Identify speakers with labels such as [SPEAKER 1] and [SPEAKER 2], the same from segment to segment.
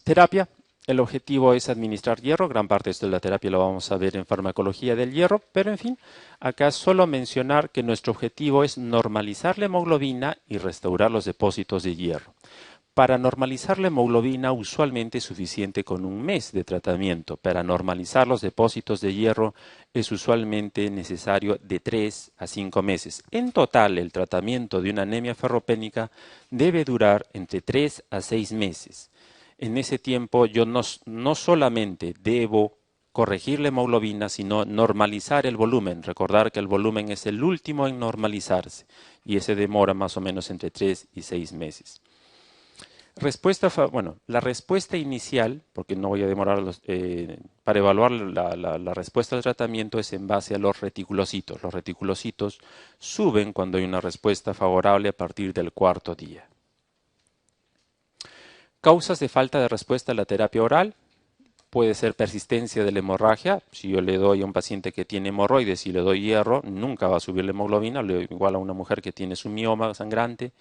[SPEAKER 1] Terapia. El objetivo es administrar hierro. Gran parte de esto de la terapia lo vamos a ver en farmacología del hierro. Pero en fin, acá solo mencionar que nuestro objetivo es normalizar la hemoglobina y restaurar los depósitos de hierro. Para normalizar la hemoglobina usualmente es suficiente con un mes de tratamiento. Para normalizar los depósitos de hierro es usualmente necesario de 3 a 5 meses. En total, el tratamiento de una anemia ferropénica debe durar entre 3 a 6 meses. En ese tiempo yo no solamente debo corregir la hemoglobina, sino normalizar el volumen. Recordar que el volumen es el último en normalizarse y ese demora más o menos entre 3 y 6 meses. La respuesta inicial, porque no voy a demorar para evaluar la respuesta al tratamiento es en base a los reticulocitos. Los reticulocitos suben cuando hay una respuesta favorable a partir del cuarto día. Causas de falta de respuesta a la terapia oral. Puede ser persistencia de la hemorragia. Si yo le doy a un paciente que tiene hemorroides y le doy hierro, nunca va a subir la hemoglobina, igual a una mujer que tiene su mioma sangrante.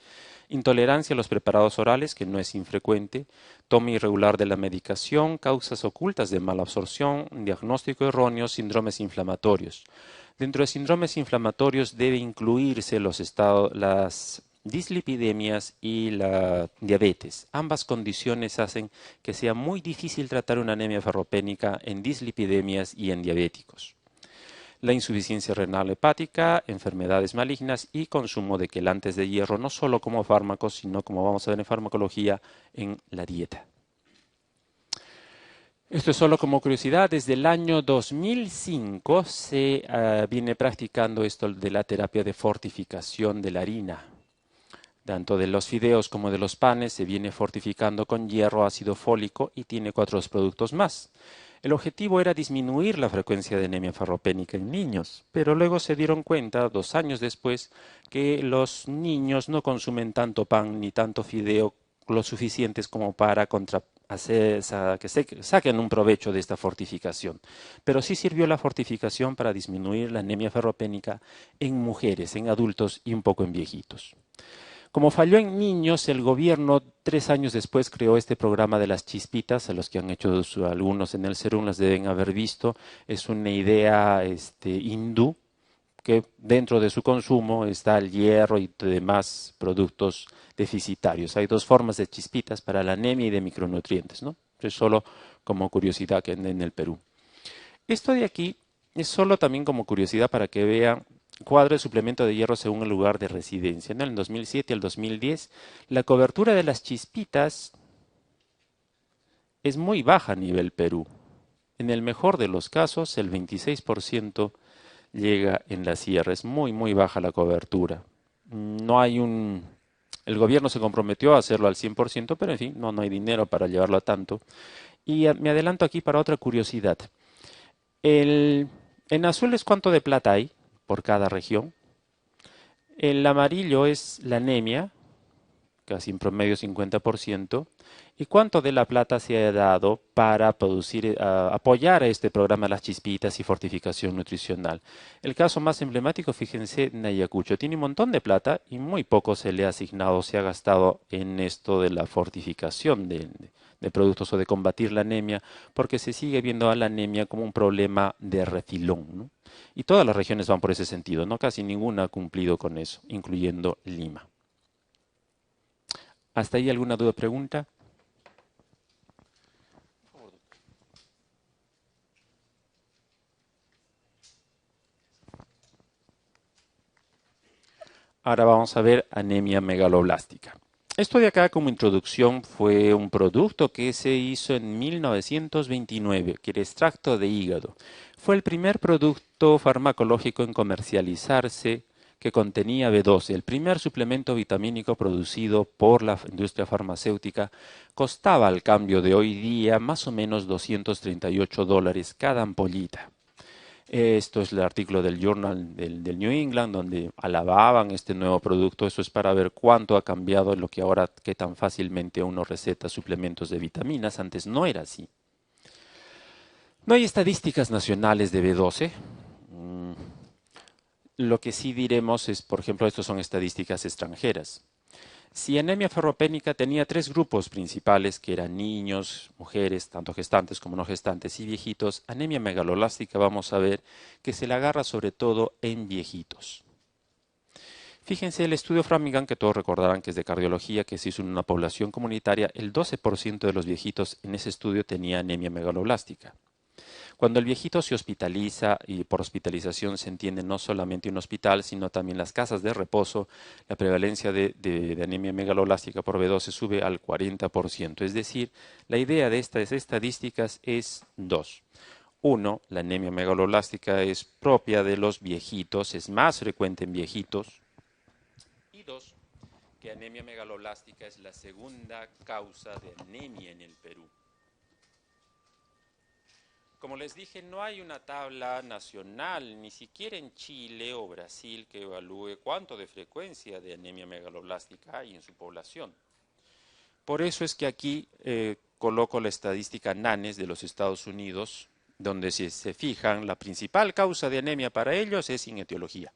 [SPEAKER 1] Intolerancia a los preparados orales, que no es infrecuente. Toma irregular de la medicación, causas ocultas de mala absorción, diagnóstico erróneo, síndromes inflamatorios. Dentro de síndromes inflamatorios debe incluirse las dislipidemias y la diabetes. Ambas condiciones hacen que sea muy difícil tratar una anemia ferropénica en dislipidemias y en diabéticos. La insuficiencia renal hepática, enfermedades malignas y consumo de quelantes de hierro, no solo como fármacos, sino como vamos a ver en farmacología, en la dieta. Esto es solo como curiosidad, desde el año 2005 se viene practicando esto de la terapia de fortificación de la harina. Tanto de los fideos como de los panes se viene fortificando con hierro, ácido fólico y tiene 4 productos más. El objetivo era disminuir la frecuencia de anemia ferropénica en niños, pero luego se dieron cuenta, 2 años después, que los niños no consumen tanto pan ni tanto fideo lo suficientes como para que saquen un provecho de esta fortificación. Pero sí sirvió la fortificación para disminuir la anemia ferropénica en mujeres, en adultos y un poco en viejitos. Como falló en niños, el gobierno 3 años después creó este programa de las chispitas, a los que han hecho algunos en el Serum las deben haber visto. Es una idea hindú que dentro de su consumo está el hierro y demás productos deficitarios. Hay 2 formas de chispitas para la anemia y de micronutrientes, ¿no? Es solo como curiosidad que en el Perú. Esto de aquí es solo también como curiosidad para que vean cuadro de suplemento de hierro según el lugar de residencia. En el 2007 al 2010, la cobertura de las chispitas es muy baja a nivel Perú. En el mejor de los casos, el 26% llega en la sierra. Es muy, muy baja la cobertura. No hay El gobierno se comprometió a hacerlo al 100%, pero en fin, no hay dinero para llevarlo a tanto. Y me adelanto aquí para otra curiosidad. En azul es cuánto de plata hay por cada región. El amarillo es la anemia, casi en promedio 50%. ¿Y cuánto de la plata se ha dado para apoyar a este programa de las chispitas y fortificación nutricional? El caso más emblemático, fíjense, en Ayacucho. Tiene un montón de plata y muy poco se le ha asignado, se ha gastado en esto de la fortificación de productos o de combatir la anemia, porque se sigue viendo a la anemia como un problema de refilón, ¿no? Y todas las regiones van por ese sentido, ¿no? Casi ninguna ha cumplido con eso, incluyendo Lima. ¿Hasta ahí alguna duda o pregunta? Ahora vamos a ver anemia megaloblástica. Esto de acá como introducción fue un producto que se hizo en 1929, que era extracto de hígado. Fue el primer producto farmacológico en comercializarse que contenía B12. El primer suplemento vitamínico producido por la industria farmacéutica costaba al cambio de hoy día más o menos $238 cada ampollita. Esto es el artículo del Journal del New England donde alababan este nuevo producto. Eso es para ver cuánto ha cambiado en lo que ahora que tan fácilmente uno receta suplementos de vitaminas. Antes no era así. No hay estadísticas nacionales de B12. Lo que sí diremos es, por ejemplo, estas son estadísticas extranjeras. Si anemia ferropénica tenía tres grupos principales, que eran niños, mujeres, tanto gestantes como no gestantes, y viejitos, anemia megaloblástica vamos a ver que se la agarra sobre todo en viejitos. Fíjense el estudio Framingham, que todos recordarán que es de cardiología, que se hizo en una población comunitaria, el 12% de los viejitos en ese estudio tenía anemia megaloblástica. Cuando el viejito se hospitaliza, y por hospitalización se entiende no solamente un hospital, sino también las casas de reposo, la prevalencia de anemia megaloblástica por B12 sube al 40%. Es decir, la idea de estas estadísticas es dos. Uno, la anemia megaloblástica es propia de los viejitos, es más frecuente en viejitos. Y dos, que anemia megaloblástica es la segunda causa de anemia en el Perú. Como les dije, no hay una tabla nacional, ni siquiera en Chile o Brasil, que evalúe cuánto de frecuencia de anemia megaloblástica hay en su población. Por eso es que aquí coloco la estadística NANES de los Estados Unidos, donde si se fijan, la principal causa de anemia para ellos es sin etiología.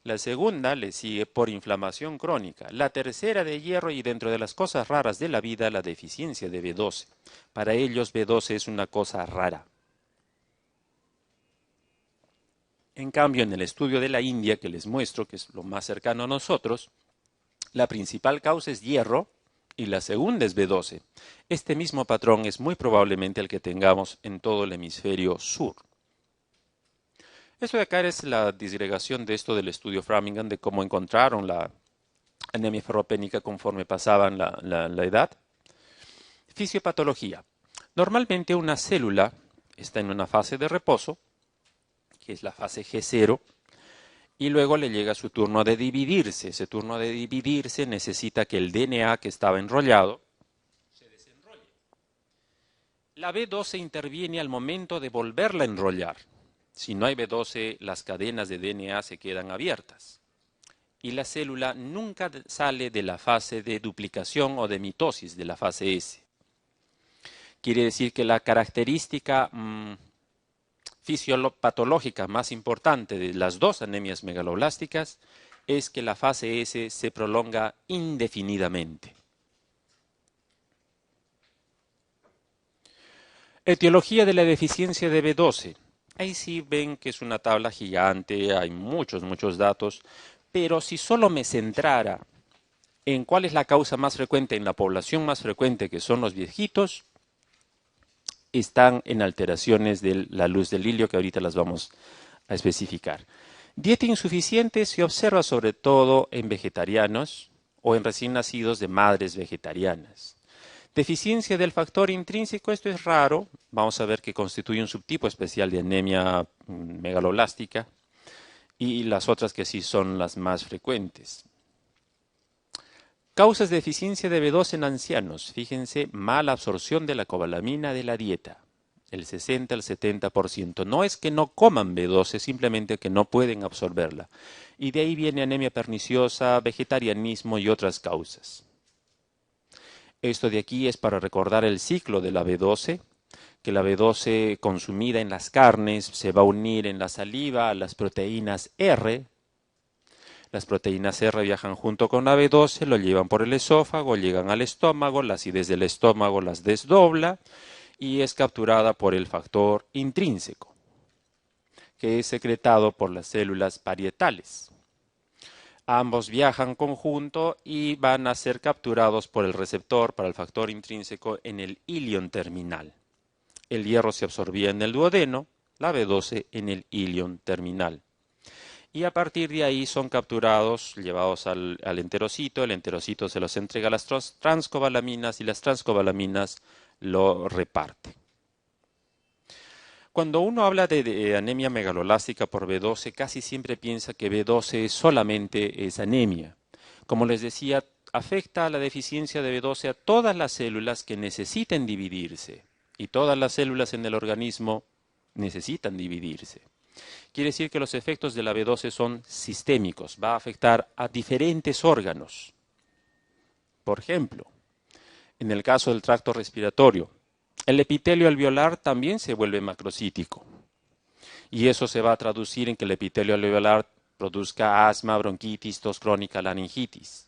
[SPEAKER 1] La segunda le sigue por inflamación crónica. La tercera de hierro y dentro de las cosas raras de la vida, la deficiencia de B12. Para ellos B12 es una cosa rara. En cambio, en el estudio de la India, que les muestro, que es lo más cercano a nosotros, la principal causa es hierro y la segunda es B12. Este mismo patrón es muy probablemente el que tengamos en todo el hemisferio sur. Esto de acá es la disgregación de esto del estudio Framingham, de cómo encontraron la anemia ferropénica conforme pasaban la edad. Fisiopatología. Normalmente una célula está en una fase de reposo, que es la fase G0, y luego le llega su turno de dividirse. Ese turno de dividirse necesita que el DNA que estaba enrollado se desenrolle. La B12 interviene al momento de volverla a enrollar. Si no hay B12, las cadenas de DNA se quedan abiertas. Y la célula nunca sale de la fase de duplicación o de mitosis de la fase S. Quiere decir que la característica fisiopatológica más importante de las dos anemias megaloblásticas es que la fase S se prolonga indefinidamente. Etiología de la deficiencia de B12. Ahí sí ven que es una tabla gigante, hay muchos datos, pero si solo me centrara en cuál es la causa más frecuente en la población más frecuente, que son los viejitos, están en alteraciones de la luz del hilio, que ahorita las vamos a especificar. Dieta insuficiente se observa sobre todo en vegetarianos o en recién nacidos de madres vegetarianas. Deficiencia del factor intrínseco, esto es raro, vamos a ver que constituye un subtipo especial de anemia megaloblástica y las otras que sí son las más frecuentes. Causas de deficiencia de B12 en ancianos, fíjense, mala absorción de la cobalamina de la dieta, el 60 al 70%. No es que no coman B12, simplemente que no pueden absorberla. Y de ahí viene anemia perniciosa, vegetarianismo y otras causas. Esto de aquí es para recordar el ciclo de la B12, que la B12 consumida en las carnes se va a unir en la saliva a las proteínas R. Las proteínas R viajan junto con la B12, lo llevan por el esófago, llegan al estómago, la acidez del estómago las desdobla y es capturada por el factor intrínseco, que es secretado por las células parietales. Ambos viajan conjunto y van a ser capturados por el receptor para el factor intrínseco en el ilion terminal. El hierro se absorbía en el duodeno, la B12 en el ilion terminal. Y a partir de ahí son capturados, llevados al enterocito, el enterocito se los entrega a las transcobalaminas y las transcobalaminas lo reparte. Cuando uno habla de anemia megaloblástica por B12, casi siempre piensa que B12 solamente es anemia. Como les decía, afecta a la deficiencia de B12 a todas las células que necesiten dividirse. Y todas las células en el organismo necesitan dividirse. Quiere decir que los efectos de la B12 son sistémicos, va a afectar a diferentes órganos. Por ejemplo, en el caso del tracto respiratorio, el epitelio alveolar también se vuelve macrocítico. Y eso se va a traducir en que el epitelio alveolar produzca asma, bronquitis, tos crónica, laringitis.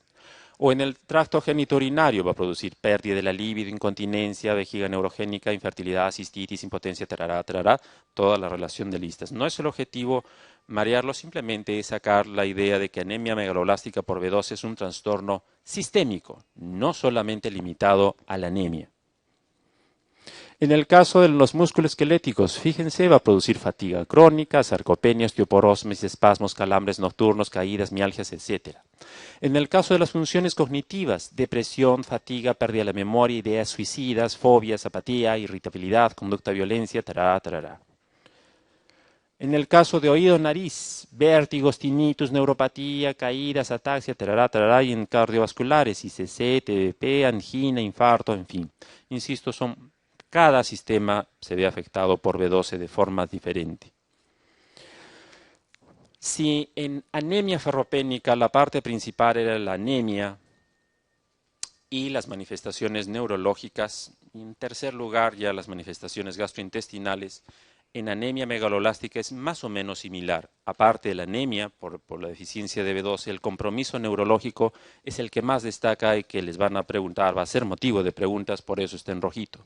[SPEAKER 1] O en el tracto genitourinario va a producir pérdida de la libido, incontinencia, vejiga neurogénica, infertilidad, cistitis, impotencia, tarará, tarará, toda la relación de listas. No es el objetivo marearlo, simplemente es sacar la idea de que anemia megaloblástica por B12 es un trastorno sistémico, no solamente limitado a la anemia. En el caso de los músculos esqueléticos, fíjense, va a producir fatiga crónica, sarcopenia, osteoporosmis, espasmos, calambres nocturnos, caídas, mialgias, etc. En el caso de las funciones cognitivas, depresión, fatiga, pérdida de la memoria, ideas suicidas, fobias, apatía, irritabilidad, conducta de violencia, tarará, tarará. En el caso de oído-nariz, vértigos, tinnitus, neuropatía, caídas, ataxia, tarará, tarará, y en cardiovasculares, ICC, TBP, angina, infarto, en fin. Insisto, cada sistema se ve afectado por B12 de forma diferente. Si en anemia ferropénica la parte principal era la anemia y las manifestaciones neurológicas, y en tercer lugar ya las manifestaciones gastrointestinales, en anemia megaloblástica es más o menos similar. Aparte de la anemia, por la deficiencia de B12, el compromiso neurológico es el que más destaca y que les van a preguntar, va a ser motivo de preguntas, por eso está en rojito.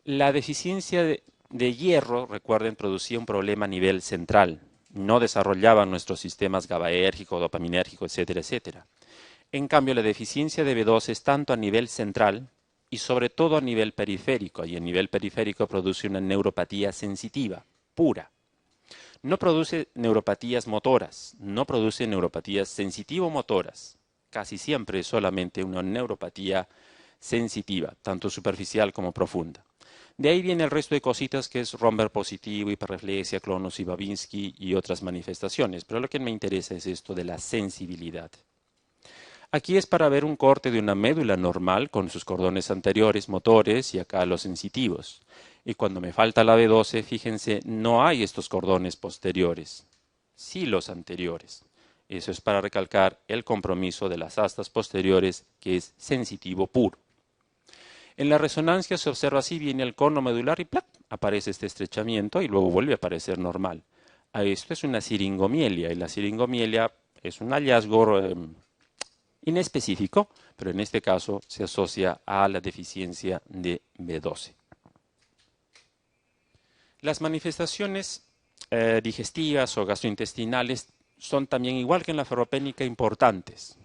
[SPEAKER 1] La deficiencia de hierro, recuerden, producía un problema a nivel central. No desarrollaban nuestros sistemas GABAérgico, dopaminérgico, etcétera, etcétera. En cambio, la deficiencia de B12 es tanto a nivel central y sobre todo a nivel periférico. Y a nivel periférico produce una neuropatía sensitiva, pura. No produce neuropatías motoras, no produce neuropatías sensitivo-motoras. Casi siempre es solamente una neuropatía sensitiva, tanto superficial como profunda. De ahí viene el resto de cositas que es Romberg positivo, hiperreflexia, Clonus y Babinski y otras manifestaciones, pero lo que me interesa es esto de la sensibilidad. Aquí es para ver un corte de una médula normal con sus cordones anteriores, motores y acá los sensitivos. Y cuando me falta la B12, fíjense, no hay estos cordones posteriores, sí los anteriores. Eso es para recalcar el compromiso de las astas posteriores que es sensitivo puro. En la resonancia se observa así, viene el cono medular y ¡plac!, aparece este estrechamiento y luego vuelve a aparecer normal. A esto es una siringomielia y la siringomielia es un hallazgo inespecífico, pero en este caso se asocia a la deficiencia de B12. Las manifestaciones digestivas o gastrointestinales son también, igual que en la ferropénica, importantes.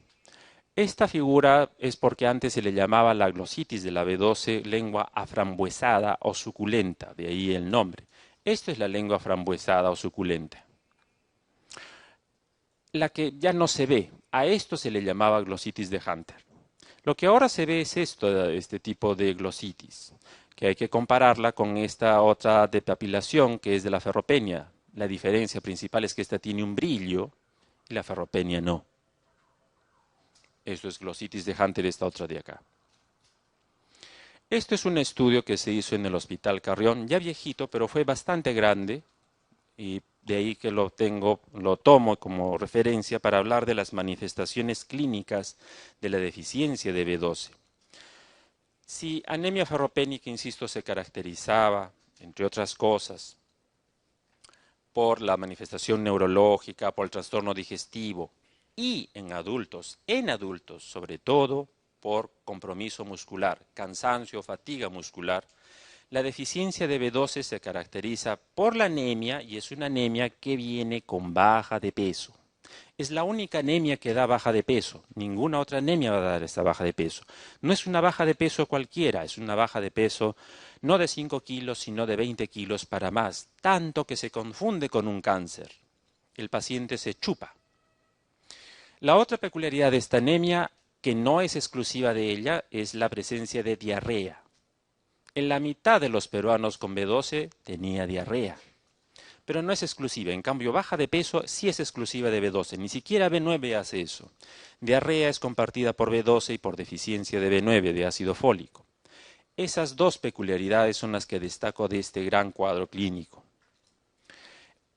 [SPEAKER 1] Esta figura es porque antes se le llamaba la glositis de la B12 lengua aframbuesada o suculenta, de ahí el nombre. Esto es la lengua aframbuesada o suculenta. La que ya no se ve, a esto se le llamaba glositis de Hunter. Lo que ahora se ve es este tipo de glositis, que hay que compararla con esta otra de papilación que es de la ferropenia. La diferencia principal es que esta tiene un brillo y la ferropenia no. Esto es glositis de Hunter, esta otra de acá. Esto es un estudio que se hizo en el Hospital Carrión, ya viejito, pero fue bastante grande, y de ahí que lo tomo como referencia para hablar de las manifestaciones clínicas de la deficiencia de B12. Si anemia ferropénica, insisto, se caracterizaba, entre otras cosas, por la manifestación neurológica, por el trastorno digestivo, y en adultos sobre todo por compromiso muscular, cansancio, fatiga muscular, la deficiencia de B12 se caracteriza por la anemia y es una anemia que viene con baja de peso. Es la única anemia que da baja de peso, ninguna otra anemia va a dar esta baja de peso. No es una baja de peso cualquiera, es una baja de peso no de 5 kilos, sino de 20 kilos para más, tanto que se confunde con un cáncer. El paciente se chupa. La otra peculiaridad de esta anemia, que no es exclusiva de ella, es la presencia de diarrea. En la mitad de los peruanos con B12 tenía diarrea, pero no es exclusiva. En cambio, baja de peso sí es exclusiva de B12, ni siquiera B9 hace eso. Diarrea es compartida por B12 y por deficiencia de B9, de ácido fólico. Esas dos peculiaridades son las que destaco de este gran cuadro clínico.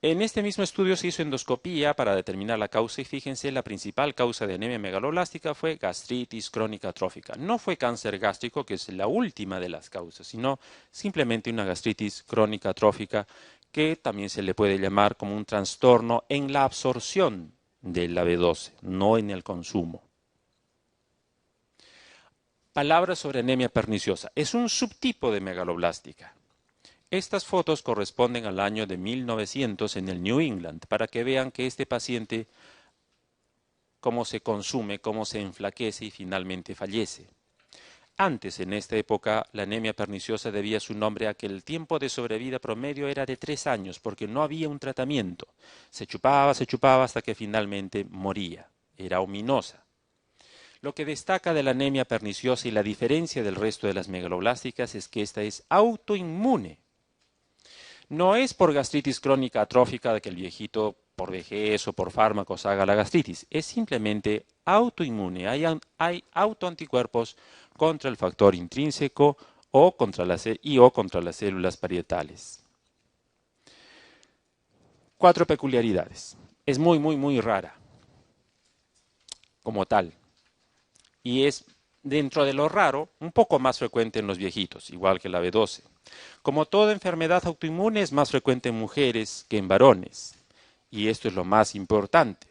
[SPEAKER 1] En este mismo estudio se hizo endoscopía para determinar la causa y fíjense, la principal causa de anemia megaloblástica fue gastritis crónica atrófica. No fue cáncer gástrico, que es la última de las causas, sino simplemente una gastritis crónica atrófica que también se le puede llamar como un trastorno en la absorción de la B12, no en el consumo. Palabras sobre anemia perniciosa. Es un subtipo de megaloblástica. Estas fotos corresponden al año de 1900 en el New England, para que vean que este paciente, cómo se consume, cómo se enflaquece y finalmente fallece. Antes, en esta época, la anemia perniciosa debía su nombre a que el tiempo de sobrevida promedio era de 3 años, porque no había un tratamiento. Se chupaba hasta que finalmente moría. Era ominosa. Lo que destaca de la anemia perniciosa y la diferencia del resto de las megaloblásticas es que esta es autoinmune. No es por gastritis crónica atrófica de que el viejito por vejez o por fármacos haga la gastritis. Es simplemente autoinmune. Hay autoanticuerpos contra el factor intrínseco o contra las células parietales. 4 peculiaridades. Es muy rara como tal. Y es, dentro de lo raro, un poco más frecuente en los viejitos, igual que la B12. Como toda enfermedad autoinmune es más frecuente en mujeres que en varones. Y esto es lo más importante,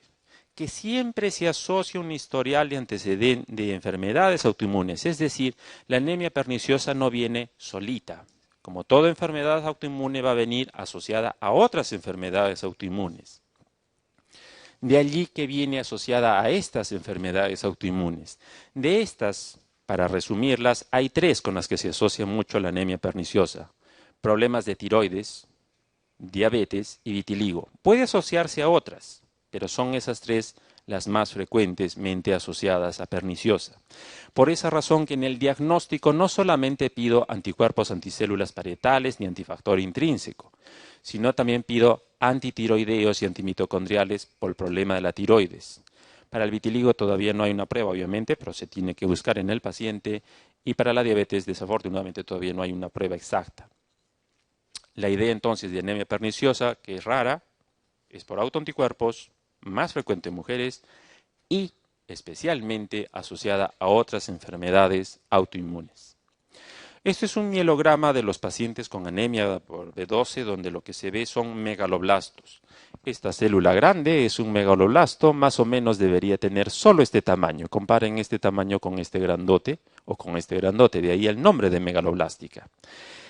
[SPEAKER 1] que siempre se asocia un historial de antecedentes de enfermedades autoinmunes, es decir, la anemia perniciosa no viene solita. Como toda enfermedad autoinmune va a venir asociada a otras enfermedades autoinmunes. De allí que viene asociada a estas enfermedades autoinmunes. De estas, para resumirlas, hay 3 con las que se asocia mucho la anemia perniciosa. Problemas de tiroides, diabetes y vitiligo. Puede asociarse a otras, pero son esas 3 las más frecuentemente asociadas a perniciosa. Por esa razón que en el diagnóstico no solamente pido anticuerpos anticélulas parietales ni antifactor intrínseco, sino también pido antitiroideos y antimitocondriales por el problema de la tiroides. Para el vitiligo todavía no hay una prueba, obviamente, pero se tiene que buscar en el paciente, y para la diabetes, desafortunadamente, todavía no hay una prueba exacta. La idea entonces de anemia perniciosa, que es rara, es por autoanticuerpos, más frecuente en mujeres y especialmente asociada a otras enfermedades autoinmunes. Este es un mielograma de los pacientes con anemia por B12, donde lo que se ve son megaloblastos. Esta célula grande es un megaloblasto, más o menos debería tener solo este tamaño. Comparen este tamaño con este grandote o con este grandote, de ahí el nombre de megaloblástica.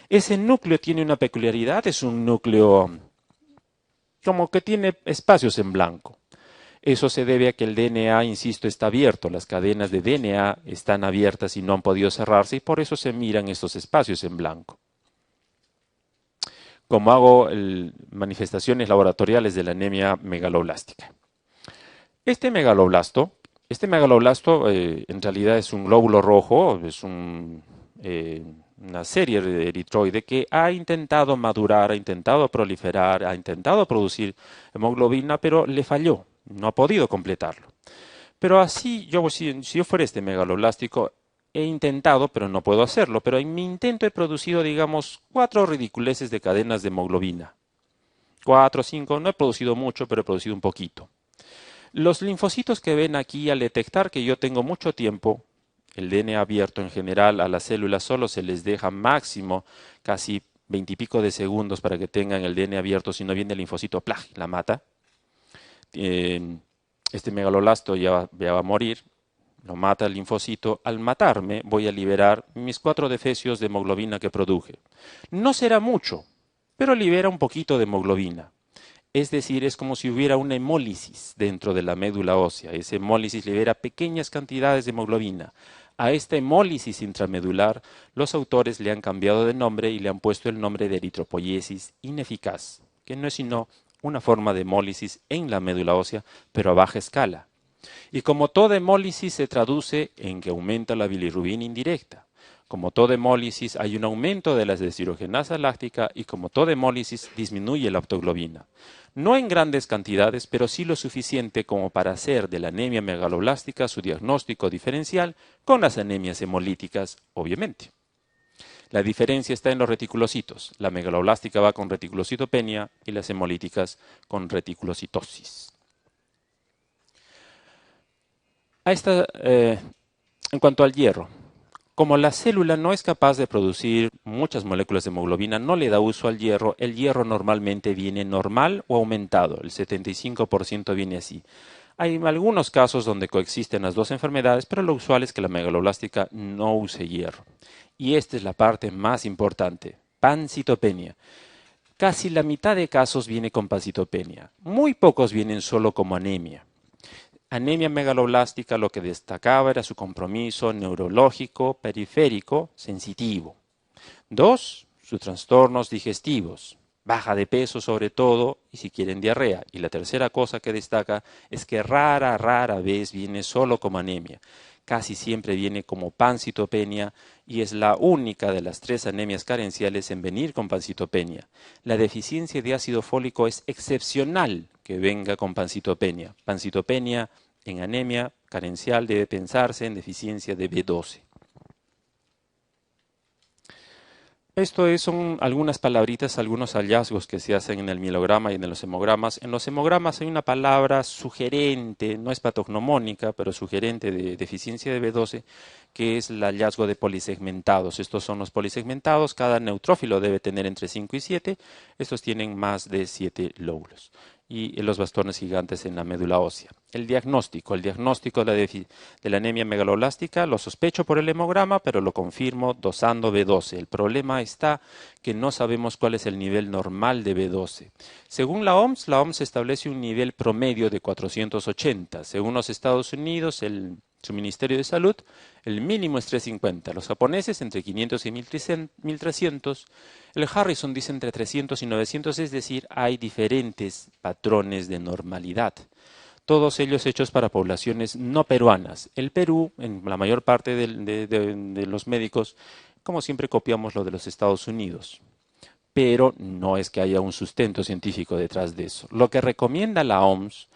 [SPEAKER 1] Ese núcleo tiene una peculiaridad, es un núcleo como que tiene espacios en blanco. Eso se debe a que el DNA, insisto, está abierto. Las cadenas de DNA están abiertas y no han podido cerrarse y por eso se miran estos espacios en blanco. Como hago manifestaciones laboratoriales de la anemia megaloblástica. Este megaloblasto en realidad es un glóbulo rojo, es una serie de eritroide que ha intentado madurar, ha intentado proliferar, ha intentado producir hemoglobina, pero le falló. No ha podido completarlo. Pero así, si yo fuera este megaloblástico, he intentado, pero no puedo hacerlo. Pero en mi intento he producido, digamos, 4 ridiculeces de cadenas de hemoglobina. 4, 5, no he producido mucho, pero he producido un poquito. Los linfocitos que ven aquí, al detectar que yo tengo mucho tiempo, el DNA abierto en general, a las células solo se les deja máximo casi 20 y pico de segundos para que tengan el DNA abierto, si no viene el linfocito, ¡plaj!, la mata. Este megaloblasto ya va a morir, lo mata el linfocito. Al matarme voy a liberar mis 4 defecios de hemoglobina que produje. No será mucho, pero libera un poquito de hemoglobina. Es decir, es como si hubiera una hemólisis dentro de la médula ósea. Esa hemólisis libera pequeñas cantidades de hemoglobina. A esta hemólisis intramedular, los autores le han cambiado de nombre y le han puesto el nombre de eritropoiesis ineficaz, que no es sino una forma de hemólisis en la médula ósea, pero a baja escala. Y como toda hemólisis se traduce en que aumenta la bilirrubina indirecta. Como toda hemólisis hay un aumento de la deshidrogenasa láctica y como toda hemólisis disminuye la optoglobina. No en grandes cantidades, pero sí lo suficiente como para hacer de la anemia megaloblástica su diagnóstico diferencial con las anemias hemolíticas, obviamente. La diferencia está en los reticulocitos. La megaloblástica va con reticulocitopenia y las hemolíticas con reticulocitosis. En cuanto al hierro, como la célula no es capaz de producir muchas moléculas de hemoglobina, no le da uso al hierro. El hierro normalmente viene normal o aumentado, el 75% viene así. Hay algunos casos donde coexisten las dos enfermedades, pero lo usual es que la megaloblástica no use hierro. Y esta es la parte más importante, pancitopenia. Casi la mitad de casos viene con pancitopenia. Muy pocos vienen solo como anemia. Anemia megaloblástica lo que destacaba era su compromiso neurológico, periférico, sensitivo. 2, sus trastornos digestivos, baja de peso sobre todo y si quieren diarrea. Y la tercera cosa que destaca es que rara vez viene solo como anemia. Casi siempre viene como pancitopenia y es la única de las 3 anemias carenciales en venir con pancitopenia. La deficiencia de ácido fólico es excepcional que venga con pancitopenia. Pancitopenia en anemia carencial debe pensarse en deficiencia de B12. Esto son algunas palabritas, algunos hallazgos que se hacen en el mielograma y en los hemogramas. En los hemogramas hay una palabra sugerente, no es patognomónica, pero sugerente de deficiencia de B12, que es el hallazgo de polisegmentados. Estos son los polisegmentados, cada neutrófilo debe tener entre 5 y 7, estos tienen más de 7 lóbulos. Y los bastones gigantes en la médula ósea. El diagnóstico de la anemia megaloblástica lo sospecho por el hemograma, pero lo confirmo dosando B12. El problema está que no sabemos cuál es el nivel normal de B12. Según la OMS establece un nivel promedio de 480. Según los Estados Unidos, su Ministerio de Salud, el mínimo es 350. Los japoneses entre 500 y 1300. El Harrison dice entre 300 y 900, es decir, hay diferentes patrones de normalidad. Todos ellos hechos para poblaciones no peruanas. El Perú, en la mayor parte de los médicos, como siempre copiamos lo de los Estados Unidos. Pero no es que haya un sustento científico detrás de eso. Lo que recomienda la OMS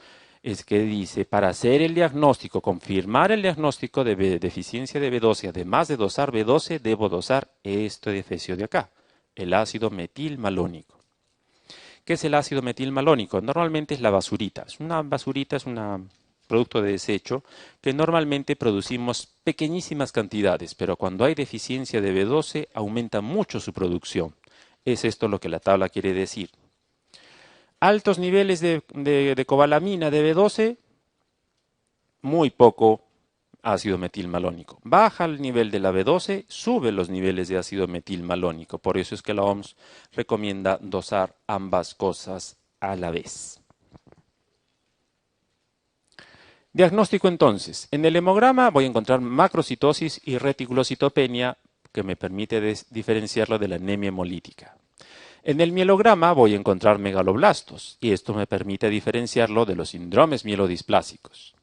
[SPEAKER 1] es que dice, para hacer el diagnóstico, confirmar el diagnóstico de deficiencia de B12, además de dosar B12, debo dosar este defecio de acá, el ácido metilmalónico. ¿Qué es el ácido metilmalónico? Normalmente es la basurita. Basurita es un producto de desecho que normalmente producimos pequeñísimas cantidades, pero cuando hay deficiencia de B12 aumenta mucho su producción. Es esto lo que la tabla quiere decir. Altos niveles de cobalamina de B12, muy poco ácido metilmalónico. Baja el nivel de la B12, sube los niveles de ácido metilmalónico. Por eso es que la OMS recomienda dosar ambas cosas a la vez. Diagnóstico entonces. En el hemograma voy a encontrar macrocitosis y reticulocitopenia que me permite diferenciarlo de la anemia hemolítica. En el mielograma voy a encontrar megaloblastos y esto me permite diferenciarlo de los síndromes mielodisplásicos.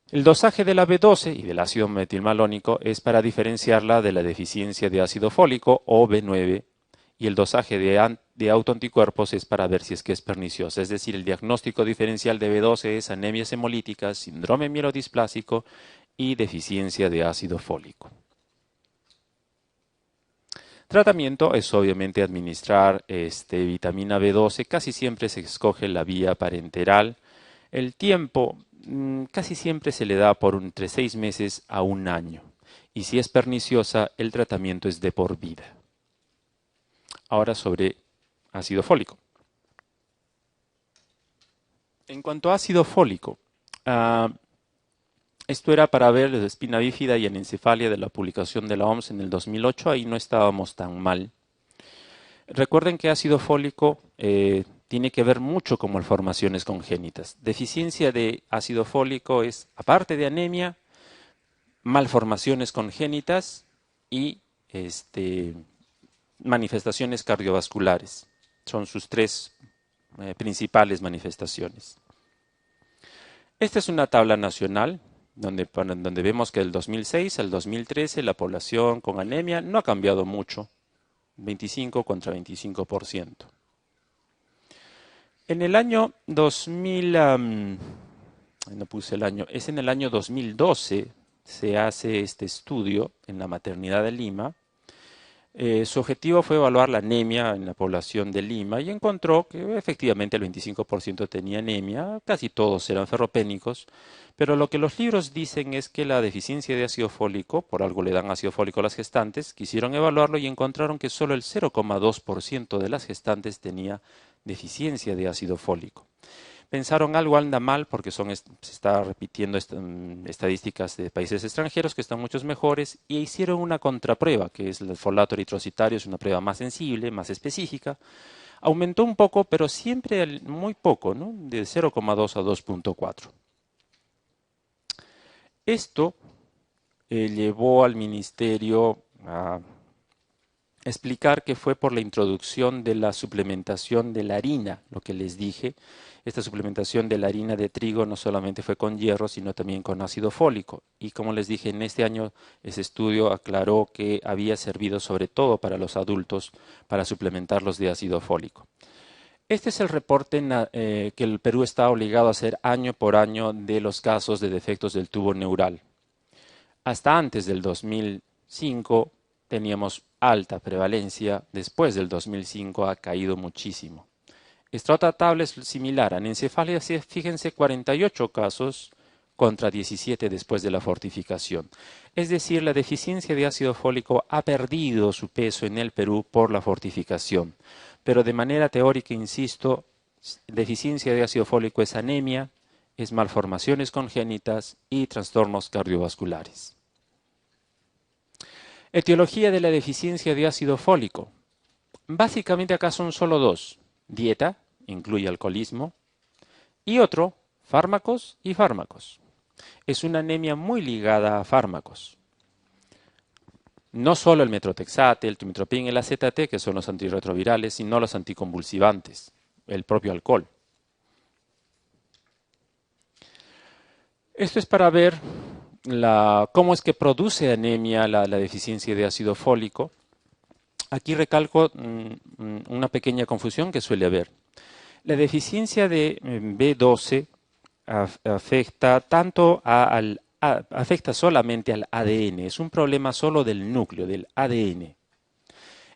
[SPEAKER 1] El dosaje de la B12 y del ácido metilmalónico es para diferenciarla de la deficiencia de ácido fólico o B9 y el dosaje de autoanticuerpos es para ver si es que es perniciosa, es decir, el diagnóstico diferencial de B12 es anemias hemolíticas, síndrome mielodisplásico y deficiencia de ácido fólico. Tratamiento es obviamente administrar vitamina B12, casi siempre se escoge la vía parenteral. El tiempo casi siempre se le da por entre 6 meses a 1 año y si es perniciosa el tratamiento es de por vida. Ahora sobre ácido fólico. En cuanto a ácido fólico, esto era para ver la espina bífida y anencefalia de la publicación de la OMS en el 2008, ahí no estábamos tan mal. Recuerden que ácido fólico tiene que ver mucho con malformaciones congénitas. Deficiencia de ácido fólico es, aparte de anemia, malformaciones congénitas y manifestaciones cardiovasculares. Son sus 3 principales manifestaciones. Esta es una tabla nacional donde vemos que del 2006 al 2013 la población con anemia no ha cambiado mucho, 25 contra 25%. En el año 2000, no puse el año, es en el año 2012 se hace este estudio en la maternidad de Lima. Su objetivo fue evaluar la anemia en la población de Lima y encontró que efectivamente el 25% tenía anemia, casi todos eran ferropénicos, pero lo que los libros dicen es que la deficiencia de ácido fólico, por algo le dan ácido fólico a las gestantes, quisieron evaluarlo y encontraron que solo el 0,2% de las gestantes tenía deficiencia de ácido fólico. pensaron algo anda mal porque se está repitiendo estadísticas de países extranjeros que están muchos mejores y hicieron una contraprueba, que es el folato eritrocitario, es una prueba más sensible, más específica. Aumentó un poco, pero siempre muy poco, ¿no? De 0,2 a 2,4. Esto llevó al ministerio a explicar que fue por la introducción de la suplementación de la harina, lo que les dije. Esta suplementación de la harina de trigo no solamente fue con hierro, sino también con ácido fólico. Y como les dije, en este año ese estudio aclaró que había servido sobre todo para los adultos para suplementarlos de ácido fólico. Este es el reporte que el Perú está obligado a hacer año por año de los casos de defectos del tubo neural. Hasta antes del 2005 teníamos alta prevalencia, después del 2005 ha caído muchísimo. Esta otra tabla es similar, anencefalia, fíjense, 48 casos contra 17 después de la fortificación. Es decir, la deficiencia de ácido fólico ha perdido su peso en el Perú por la fortificación. Pero de manera teórica, insisto, deficiencia de ácido fólico es anemia, es malformaciones congénitas y trastornos cardiovasculares. Etiología de la deficiencia de ácido fólico. Básicamente acá son solo dos. Dieta, incluye alcoholismo, y otro, fármacos y fármacos. Es una anemia muy ligada a fármacos. No solo el metrotexate, el trimipropin, el AZT, que son los antirretrovirales, sino los anticonvulsivantes, el propio alcohol. Esto es para ver cómo es que produce anemia la deficiencia de ácido fólico. Aquí recalco una pequeña confusión que suele haber. La deficiencia de B12 afecta solamente al ADN, es un problema solo del núcleo, del ADN.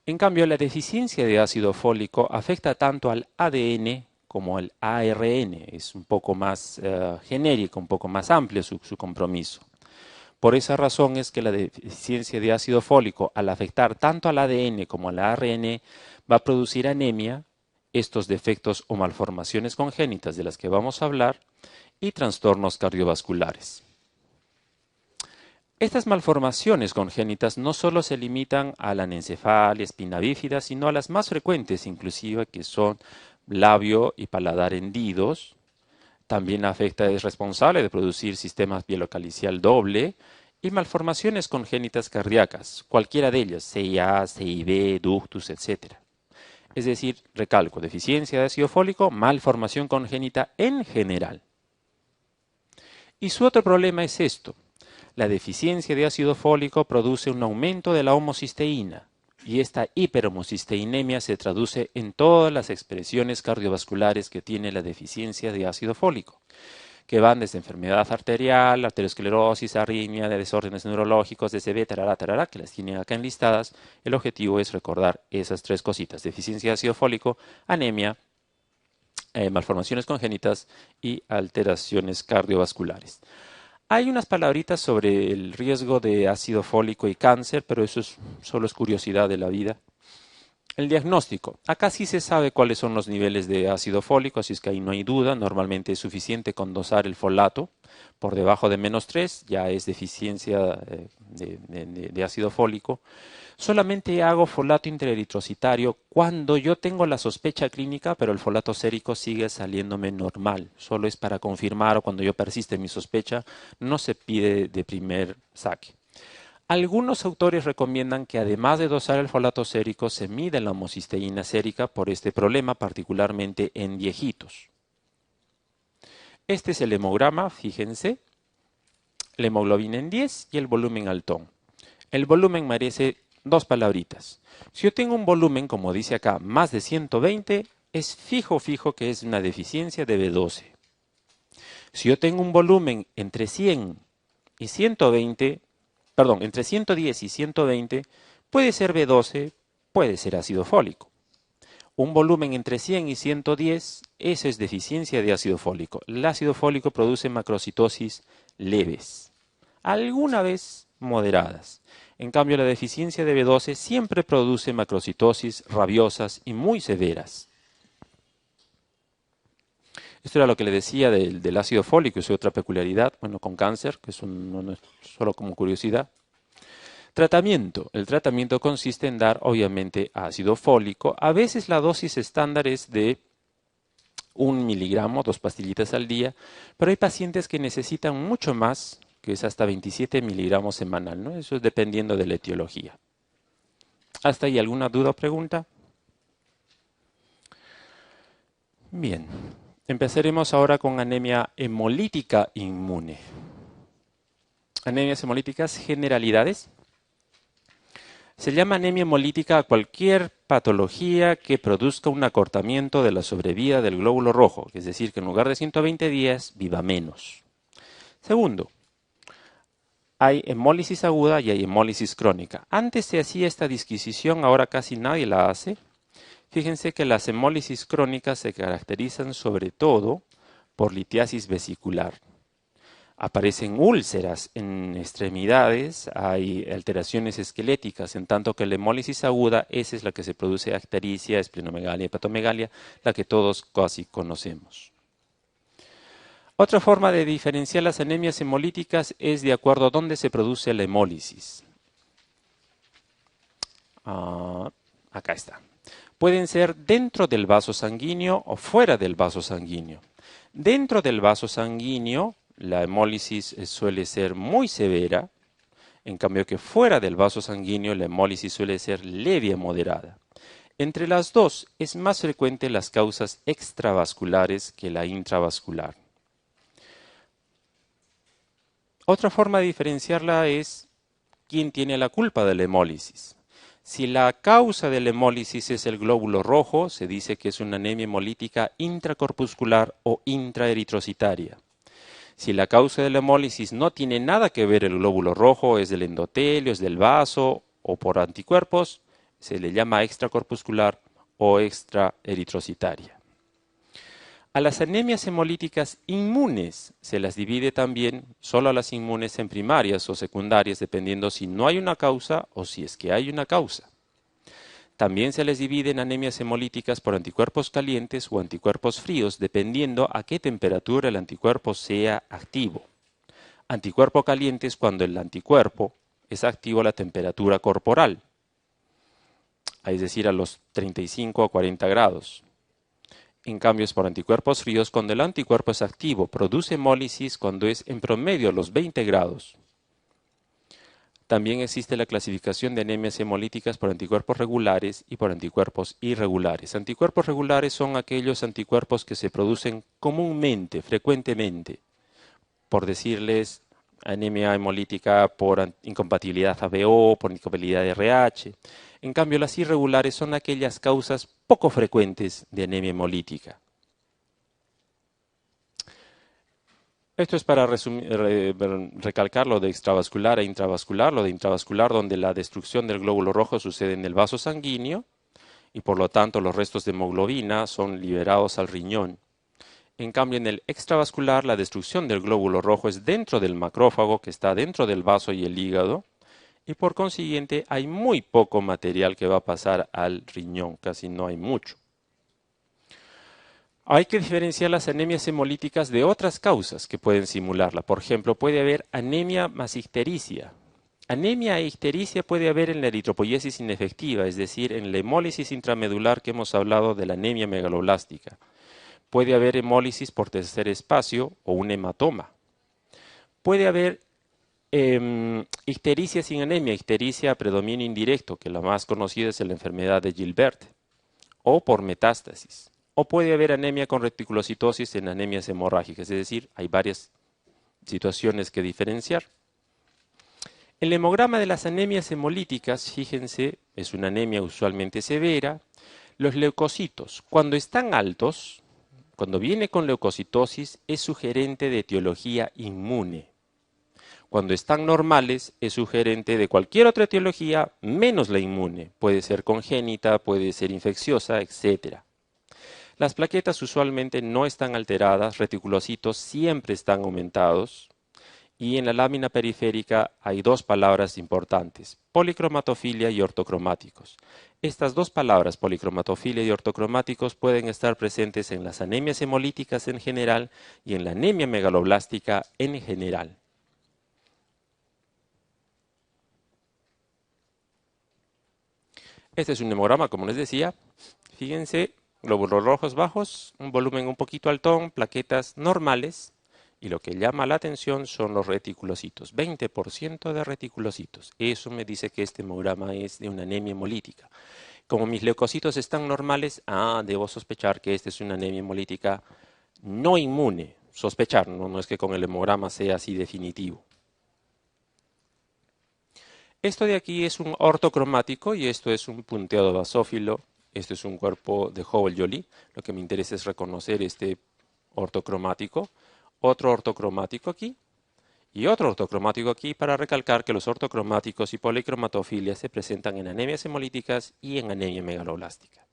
[SPEAKER 1] En cambio, la deficiencia de ácido fólico afecta tanto al ADN como al ARN, es un poco más genérico, un poco más amplio su compromiso. Por esa razón es que la deficiencia de ácido fólico, al afectar tanto al ADN como al ARN, va a producir anemia, estos defectos o malformaciones congénitas de las que vamos a hablar, y trastornos cardiovasculares. Estas malformaciones congénitas no solo se limitan a la anencefalia, espina bífida, sino a las más frecuentes, inclusive, que son labio y paladar hendidos. También es responsable de producir sistemas bielocalicial doble y malformaciones congénitas cardíacas, cualquiera de ellas, CIA, CIB, ductus, etc. Es decir, recalco, deficiencia de ácido fólico, malformación congénita en general. Y su otro problema es esto. La deficiencia de ácido fólico produce un aumento de la homocisteína y esta hiperhomocisteinemia se traduce en todas las expresiones cardiovasculares que tiene la deficiencia de ácido fólico, que van desde enfermedad arterial, arteriosclerosis, arritmia, de desórdenes neurológicos, DCB, tarará, que las tienen acá enlistadas. El objetivo es recordar esas tres cositas: deficiencia de ácido fólico, anemia, malformaciones congénitas y alteraciones cardiovasculares. Hay unas palabritas sobre el riesgo de ácido fólico y cáncer, pero eso solo es curiosidad de la vida. El diagnóstico. Acá sí se sabe cuáles son los niveles de ácido fólico, así es que ahí no hay duda. Normalmente es suficiente con dosar el folato. Por debajo de -3 ya es deficiencia de ácido fólico. Solamente hago folato intraeritrocitario cuando yo tengo la sospecha clínica, pero el folato sérico sigue saliéndome normal. Solo es para confirmar o cuando yo persiste mi sospecha, no se pide de primer saque. Algunos autores recomiendan que además de dosar el folato sérico se mida la homocisteína sérica por este problema, particularmente en viejitos. Este es el hemograma, fíjense, la hemoglobina en 10 y el volumen Alton. El volumen merece dos palabritas. Si yo tengo un volumen, como dice acá, más de 120, es fijo que es una deficiencia de B12. Si yo tengo un volumen entre 100 y 120, entre 110 y 120, puede ser B12, puede ser ácido fólico. Un volumen entre 100 y 110, eso es deficiencia de ácido fólico. El ácido fólico produce macrocitosis leves, alguna vez moderadas. En cambio, la deficiencia de B12 siempre produce macrocitosis rabiosas y muy severas. Esto era lo que le decía del ácido fólico, es otra peculiaridad, bueno, con cáncer, que es no es solo como curiosidad. Tratamiento. El tratamiento consiste en dar, obviamente, ácido fólico. A veces la dosis estándar es de 1 miligramo, 2 pastillitas al día, pero hay pacientes que necesitan mucho más, que es hasta 27 miligramos semanal, ¿no? Eso es dependiendo de la etiología. ¿Hasta ahí alguna duda o pregunta? Bien, empezaremos ahora con anemia hemolítica inmune. Anemias hemolíticas, generalidades. Se llama anemia hemolítica a cualquier patología que produzca un acortamiento de la sobrevida del glóbulo rojo, es decir, que en lugar de 120 días viva menos. Segundo, hay hemólisis aguda y hay hemólisis crónica. Antes se hacía esta disquisición, ahora casi nadie la hace. Fíjense que las hemólisis crónicas se caracterizan sobre todo por litiasis vesicular. Aparecen úlceras en extremidades, hay alteraciones esqueléticas, en tanto que la hemólisis aguda, esa es la que se produce actericia, esplenomegalia, hepatomegalia, la que todos casi conocemos. Otra forma de diferenciar las anemias hemolíticas es de acuerdo a dónde se produce la hemólisis. Acá está. Pueden ser dentro del vaso sanguíneo o fuera del vaso sanguíneo. Dentro del vaso sanguíneo, la hemólisis suele ser muy severa, en cambio que fuera del vaso sanguíneo la hemólisis suele ser leve a moderada. Entre las dos es más frecuente las causas extravasculares que la intravascular. Otra forma de diferenciarla es quién tiene la culpa de la hemólisis. Si la causa de la hemólisis es el glóbulo rojo, se dice que es una anemia hemolítica intracorpuscular o intraeritrocitaria. Si la causa de la hemólisis no tiene nada que ver el glóbulo rojo, es del endotelio, es del vaso o por anticuerpos, se le llama extracorpuscular o extraeritrocitaria. A las anemias hemolíticas inmunes se las divide también solo a las inmunes en primarias o secundarias, dependiendo si no hay una causa o si es que hay una causa. También se les divide en anemias hemolíticas por anticuerpos calientes o anticuerpos fríos, dependiendo a qué temperatura el anticuerpo sea activo. Anticuerpo caliente es cuando el anticuerpo es activo a la temperatura corporal, es decir, a los 35 o 40 grados. En cambio es por anticuerpos fríos cuando el anticuerpo es activo, produce hemólisis cuando es en promedio a los 20 grados. También existe la clasificación de anemias hemolíticas por anticuerpos regulares y por anticuerpos irregulares. Anticuerpos regulares son aquellos anticuerpos que se producen comúnmente, frecuentemente. Por decirles, anemia hemolítica por incompatibilidad ABO, por incompatibilidad de RH. En cambio, las irregulares son aquellas causas poco frecuentes de anemia hemolítica. Esto es para recalcar lo de extravascular e intravascular. Lo de intravascular, donde la destrucción del glóbulo rojo sucede en el vaso sanguíneo y por lo tanto los restos de hemoglobina son liberados al riñón. En cambio, en el extravascular, la destrucción del glóbulo rojo es dentro del macrófago, que está dentro del vaso y el hígado, y por consiguiente hay muy poco material que va a pasar al riñón, casi no hay mucho. Hay que diferenciar las anemias hemolíticas de otras causas que pueden simularla. Por ejemplo, puede haber anemia más ictericia. Anemia e ictericia puede haber en la eritropoiesis inefectiva, es decir, en la hemólisis intramedular que hemos hablado de la anemia megaloblástica. Puede haber hemólisis por tercer espacio o un hematoma. Puede haber ictericia sin anemia, ictericia a predominio indirecto, que la más conocida es la enfermedad de Gilbert, o por metástasis. O puede haber anemia con reticulocitosis en anemias hemorrágicas, es decir, hay varias situaciones que diferenciar. El hemograma de las anemias hemolíticas, fíjense, es una anemia usualmente severa. Los leucocitos, cuando están altos, cuando viene con leucocitosis, es sugerente de etiología inmune. Cuando están normales, es sugerente de cualquier otra etiología menos la inmune. Puede ser congénita, puede ser infecciosa, etc. Las plaquetas usualmente no están alteradas, reticulocitos siempre están aumentados Y en la lámina periférica hay dos palabras importantes, policromatofilia y ortocromáticos. Estas dos palabras, policromatofilia y ortocromáticos, pueden estar presentes en las anemias hemolíticas en general y en la anemia megaloblástica en general. Este es un hemograma, como les decía. Fíjense, glóbulos rojos bajos, un volumen un poquito altón, plaquetas normales. Y lo que llama la atención son los reticulocitos, 20% de reticulocitos. Eso me dice que este hemograma es de una anemia hemolítica. Como mis leucocitos están normales, debo sospechar que esta es una anemia hemolítica no inmune. Sospechar, no es que con el hemograma sea así definitivo. Esto de aquí es un ortocromático y esto es un punteado basófilo. Esto es un cuerpo de Howell-Joly. Lo que me interesa es reconocer este ortocromático. Otro ortocromático aquí y otro ortocromático aquí para recalcar que los ortocromáticos y policromatofilia se presentan en anemias hemolíticas y en anemia megaloblástica.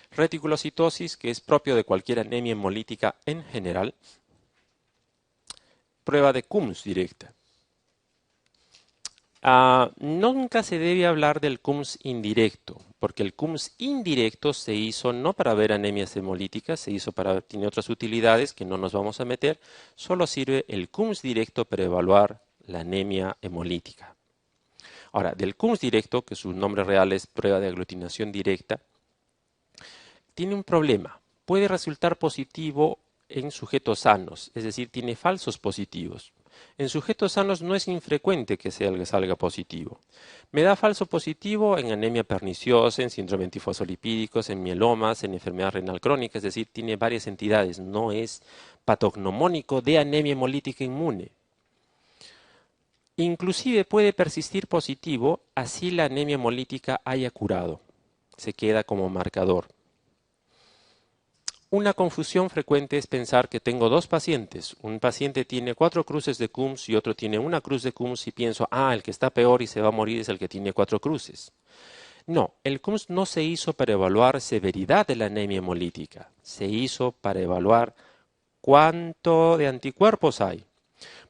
[SPEAKER 1] Reticulocitosis, que es propio de cualquier anemia hemolítica en general. Prueba de Coombs directa. Nunca se debe hablar del Coombs indirecto, porque el Coombs indirecto se hizo no para ver anemias hemolíticas, tiene otras utilidades que no nos vamos a meter, solo sirve el Coombs directo para evaluar la anemia hemolítica. Ahora, del Coombs directo, que su nombre real es prueba de aglutinación directa, tiene un problema. Puede resultar positivo en sujetos sanos, es decir, tiene falsos positivos. En sujetos sanos no es infrecuente que salga positivo. Me da falso positivo en anemia perniciosa, en síndrome antifosfolipídicos, en mielomas, en enfermedad renal crónica, es decir, tiene varias entidades, no es patognomónico de anemia hemolítica inmune. Inclusive puede persistir positivo así la anemia hemolítica haya curado, se queda como marcador. Una confusión frecuente es pensar que tengo dos pacientes. Un paciente tiene 4 cruces de Coombs y otro tiene una cruz de Coombs y pienso, el que está peor y se va a morir es el que tiene 4 cruces. No, el Coombs no se hizo para evaluar severidad de la anemia hemolítica. Se hizo para evaluar cuánto de anticuerpos hay.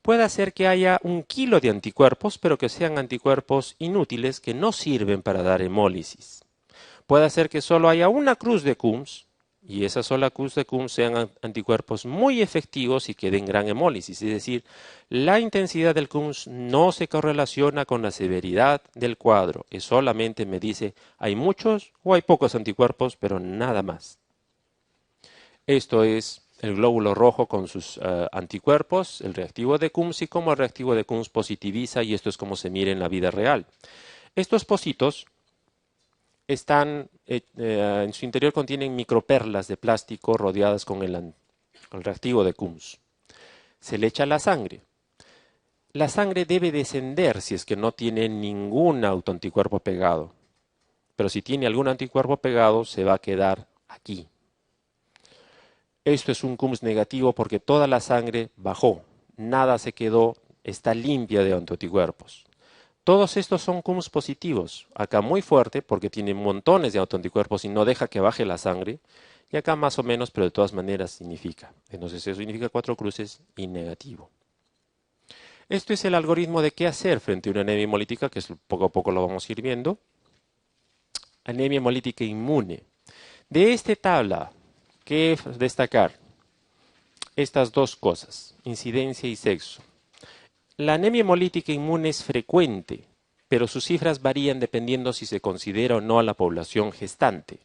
[SPEAKER 1] Puede ser que haya 1 kilo de anticuerpos, pero que sean anticuerpos inútiles que no sirven para dar hemólisis. Puede ser que solo haya una cruz de Coombs, y esa sola cruz de Coombs sean anticuerpos muy efectivos y que den gran hemólisis. Es decir, la intensidad del Coombs no se correlaciona con la severidad del cuadro. Es solamente me dice, hay muchos o hay pocos anticuerpos, pero nada más. Esto es el glóbulo rojo con sus anticuerpos, el reactivo de Coombs y cómo el reactivo de Coombs positiviza, y esto es como se mira en la vida real. Estos pocitos están, en su interior contienen microperlas de plástico rodeadas con el reactivo de Coombs. Se le echa la sangre. La sangre debe descender si es que no tiene ningún autoanticuerpo pegado. Pero si tiene algún anticuerpo pegado, se va a quedar aquí. Esto es un Coombs negativo porque toda la sangre bajó. Nada se quedó, está limpia de autoanticuerpos. Todos estos son Coombs positivos. Acá muy fuerte porque tiene montones de autoanticuerpos y no deja que baje la sangre. Y acá más o menos, pero de todas maneras significa. Entonces eso significa 4 cruces y negativo. Esto es el algoritmo de qué hacer frente a una anemia hemolítica, que poco a poco lo vamos a ir viendo. Anemia hemolítica inmune. De esta tabla, ¿qué destacar? Estas dos cosas, incidencia y sexo. La anemia hemolítica inmune es frecuente, pero sus cifras varían dependiendo si se considera o no a la población gestante.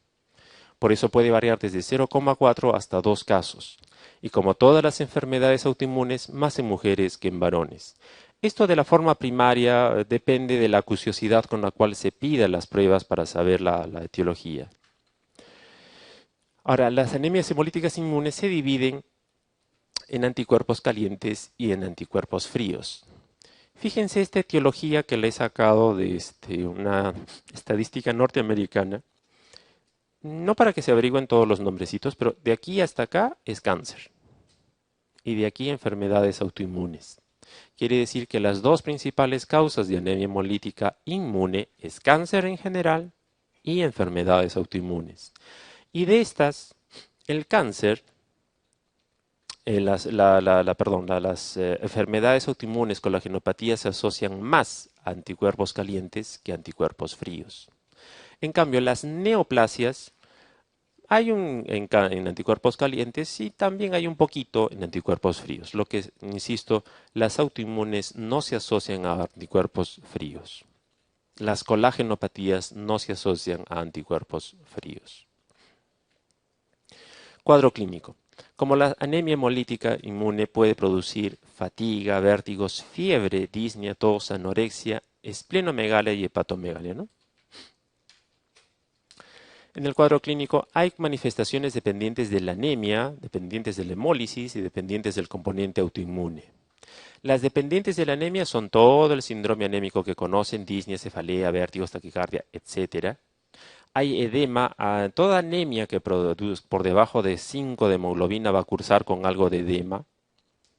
[SPEAKER 1] Por eso puede variar desde 0,4 hasta 2 casos. Y como todas las enfermedades autoinmunes, más en mujeres que en varones. Esto de la forma primaria depende de la acuciosidad con la cual se pidan las pruebas para saber la etiología. Ahora, las anemias hemolíticas inmunes se dividen en anticuerpos calientes y en anticuerpos fríos. Fíjense esta etiología que le he sacado de una estadística norteamericana, no para que se averigüen todos los nombrecitos, pero de aquí hasta acá es cáncer y de aquí enfermedades autoinmunes. Quiere decir que las dos principales causas de anemia hemolítica inmune es cáncer en general y enfermedades autoinmunes. Y de estas, el cáncer las enfermedades autoinmunes con la genopatía se asocian más a anticuerpos calientes que a anticuerpos fríos. En cambio, las neoplasias hay en anticuerpos calientes y también hay un poquito en anticuerpos fríos. Lo que, insisto, las autoinmunes no se asocian a anticuerpos fríos. Las colagenopatías no se asocian a anticuerpos fríos. Cuadro clínico. Como la anemia hemolítica inmune puede producir fatiga, vértigos, fiebre, disnea, tos, anorexia, esplenomegalia y hepatomegalia, ¿no? En el cuadro clínico hay manifestaciones dependientes de la anemia, dependientes de la hemólisis y dependientes del componente autoinmune. Las dependientes de la anemia son todo el síndrome anémico que conocen, disnea, cefalea, vértigos, taquicardia, etc. Hay edema, toda anemia que produce por debajo de 5 de hemoglobina va a cursar con algo de edema